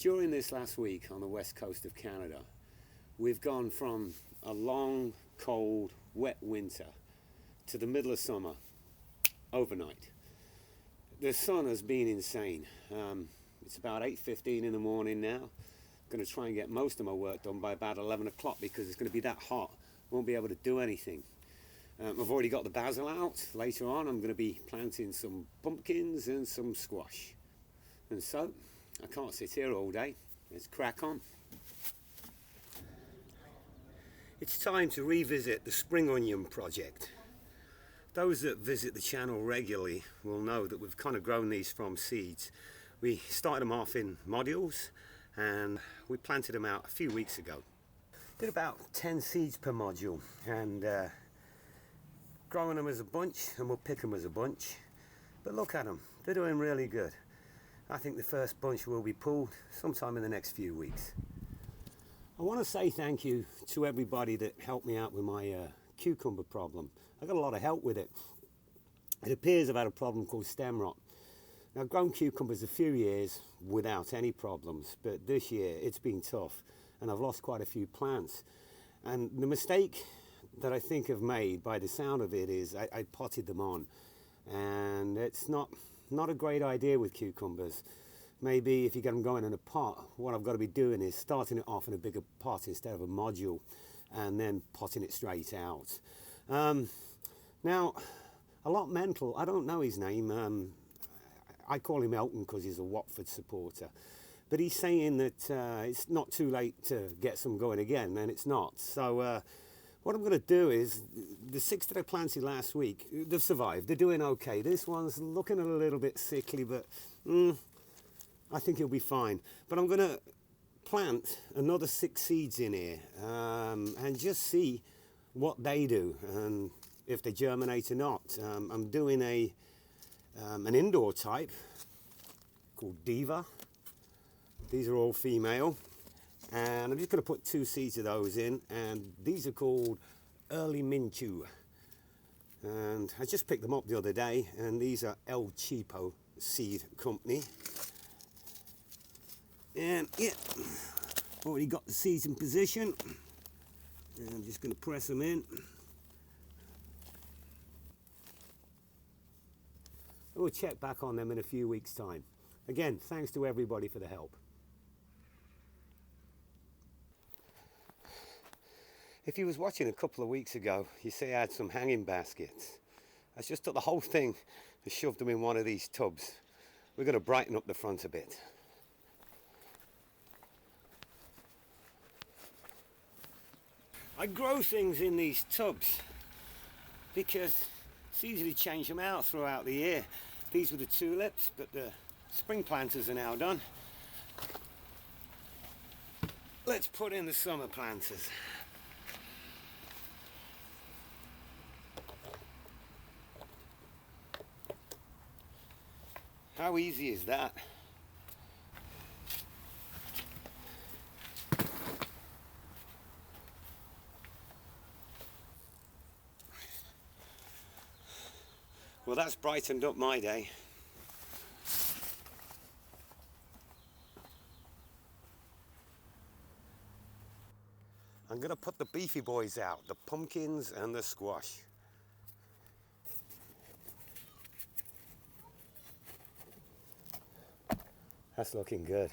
During this last week on the west coast of Canada, we've gone from a long, cold, wet winter to the middle of summer overnight. The sun has been insane. It's about 8:15 in the morning now. I'm going to try and get most of my work done by about 11 o'clock because it's going to be that hot. Won't be able to do anything. I've already got the basil out. Later on I'm going to be planting some pumpkins and some squash. And so, I can't sit here all day. Let's crack on. It's time to revisit the spring onion project. Those that visit the channel regularly will know that we've kind of grown these from seeds. We started them off in modules and we planted them out a few weeks ago. Did about 10 seeds per module, and growing them as a bunch, and we'll pick them as a bunch. But look at them, they're doing really good. I think the first bunch will be pulled sometime in the next few weeks. I want to say thank you to everybody that helped me out with my cucumber problem. I got a lot of help with it. It appears I've had a problem called stem rot. Now, I've grown cucumbers a few years without any problems, but this year it's been tough and I've lost quite a few plants. And the mistake that I think I've made, by the sound of it, is I potted them on, and it's not a great idea with cucumbers. Maybe if you get them going in a pot, what I've got to be doing is starting it off in a bigger pot instead of a module, and then potting it straight out. Now, a lot mental, I don't know his name, I call him Elton because he's a Watford supporter, but he's saying that it's not too late to get some going again, and it's not. So what I'm going to do is, the 6 that I planted last week, they've survived, they're doing okay. This one's looking a little bit sickly, but I think he'll be fine. But I'm going to plant another 6 seeds in here and just see what they do and if they germinate or not. I'm doing an indoor type called Diva. These are all female, and I'm just going to put 2 seeds of those in, and these are called Early Minchu, and I just picked them up the other day, and these are El Cheapo Seed Company. And yeah, already got the seeds in position, and I'm just going to press them in. We'll check back on them in a few weeks' time. Again, thanks to everybody for the help. If you was watching a couple of weeks ago, you see I had some hanging baskets. I just took the whole thing and shoved them in one of these tubs. We're going to brighten up the front a bit. I grow things in these tubs because it's easy to change them out throughout the year. These were the tulips, but the spring planters are now done. Let's put in the summer planters. How easy is that? Well, that's brightened up my day. I'm going to put the beefy boys out, the pumpkins and the squash. That's looking good.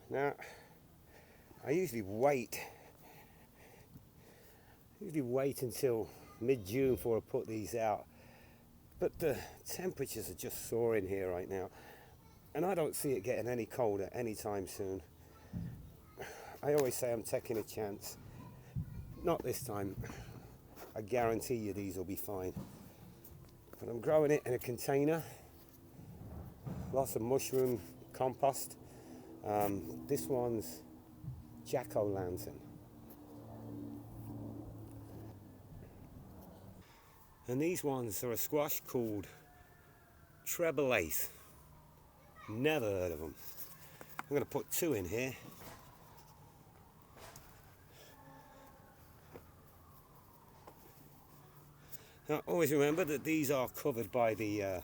Now, I usually wait until mid-June before I put these out. But the temperatures are just soaring here right now, and I don't see it getting any colder anytime soon. I always say I'm taking a chance. Not this time. I guarantee you these will be fine. But I'm growing it in a container. Lots of mushroom compost. This one's jack-o'-lantern. And these ones are a squash called treble eighth. Never heard of them. I'm going to put 2 in here. Now, always remember that these are covered by the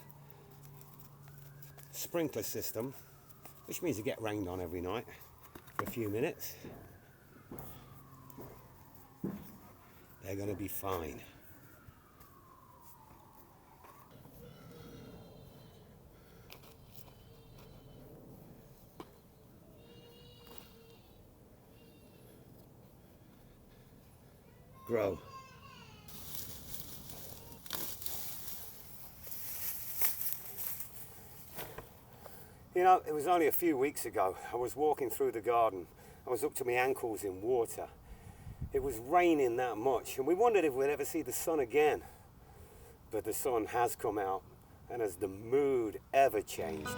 sprinkler system. which means they get rained on every night for a few minutes. They're going to be fine. Grow. You know, it was only a few weeks ago. I was walking through the garden. I was up to my ankles in water. It was raining that much, and we wondered if we'd ever see the sun again. But the sun has come out, and has the mood ever changed?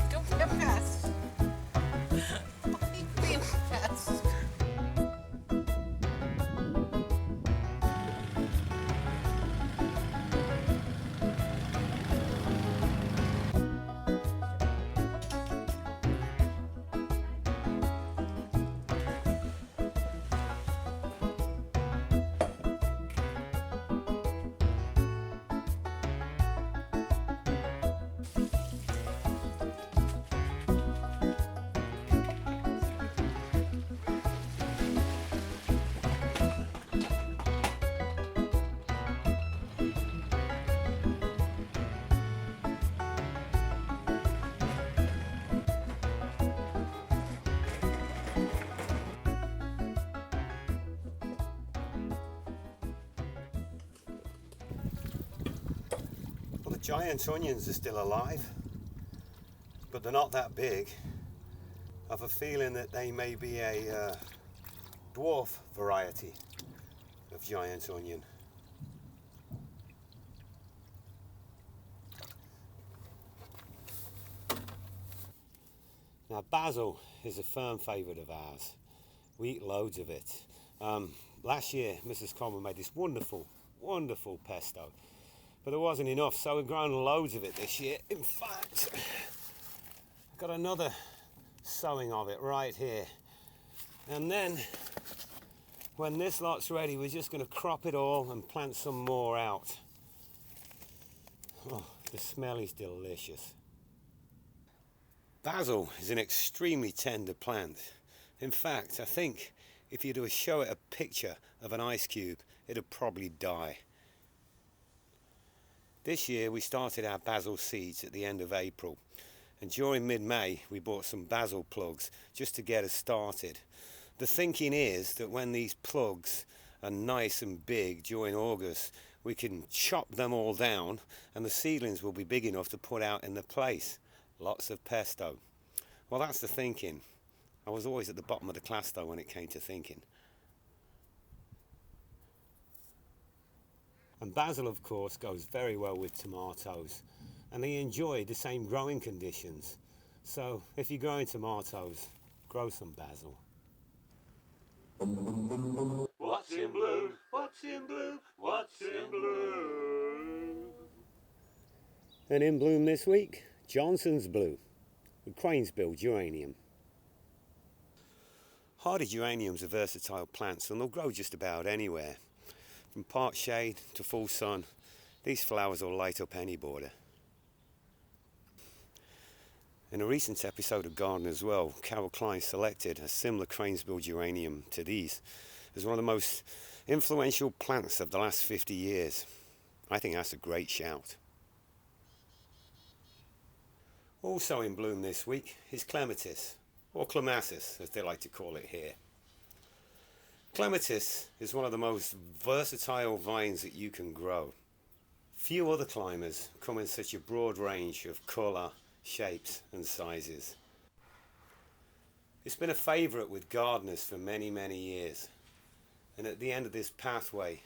Don't get past. Leave me past. Well, the giant onions are still alive, but they're not that big. I have a feeling that they may be a dwarf variety of giant onion. Now, basil is a firm favourite of ours. We eat loads of it. Last year, Mrs. Coleman made this wonderful pesto, but there wasn't enough, so we've grown loads of it this year. In fact, I've got another sowing of it right here. And then, when this lot's ready, we're just going to crop it all and plant some more out. Oh, the smell is delicious. Basil is an extremely tender plant. In fact, I think if you were to show it a picture of an ice cube, it'd probably die. This year we started our basil seeds at the end of April, and during mid-May we bought some basil plugs just to get us started. The thinking is that when these plugs are nice and big during August, we can chop them all down and the seedlings will be big enough to put out in the place. Lots of pesto. Well, that's the thinking. I was always at the bottom of the class though when it came to thinking. And basil, of course, goes very well with tomatoes, and they enjoy the same growing conditions. So if you're growing tomatoes, grow some basil. What's in bloom? What's in bloom? What's in bloom? And in bloom this week, Johnson's Blue, the Cranesbill geranium. Hardy geraniums are versatile plants and they'll grow just about anywhere. From part shade to full sun, these flowers will light up any border. In a recent episode of Garden as well, Carol Klein selected a similar Cranesbill geranium to these as one of the most influential plants of the last 50 years. I think that's a great shout. Also in bloom this week is clematis, or clematis as they like to call it here. Clematis is one of the most versatile vines that you can grow. Few other climbers come in such a broad range of colour, shapes and sizes. It's been a favourite with gardeners for many years, and at the end of this pathway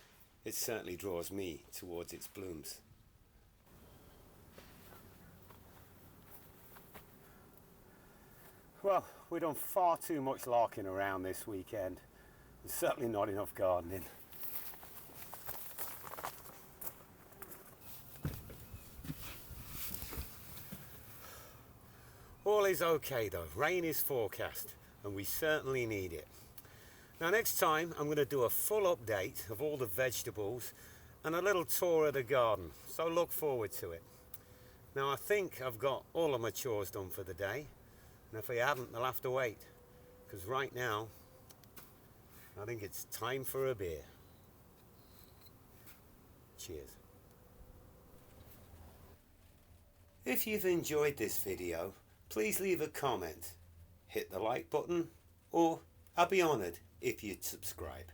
it certainly draws me towards its blooms. Well, we've done far too much larking around this weekend. There's certainly not enough gardening. All is okay though. Rain is forecast and we certainly need it. Now next time I'm going to do a full update of all the vegetables and a little tour of the garden, so look forward to it. Now I think I've got all of my chores done for the day, and if I haven't they'll have to wait, because right now I think it's time for a beer. Cheers. If you've enjoyed this video, please leave a comment, hit the like button, or I'll be honoured if you'd subscribe.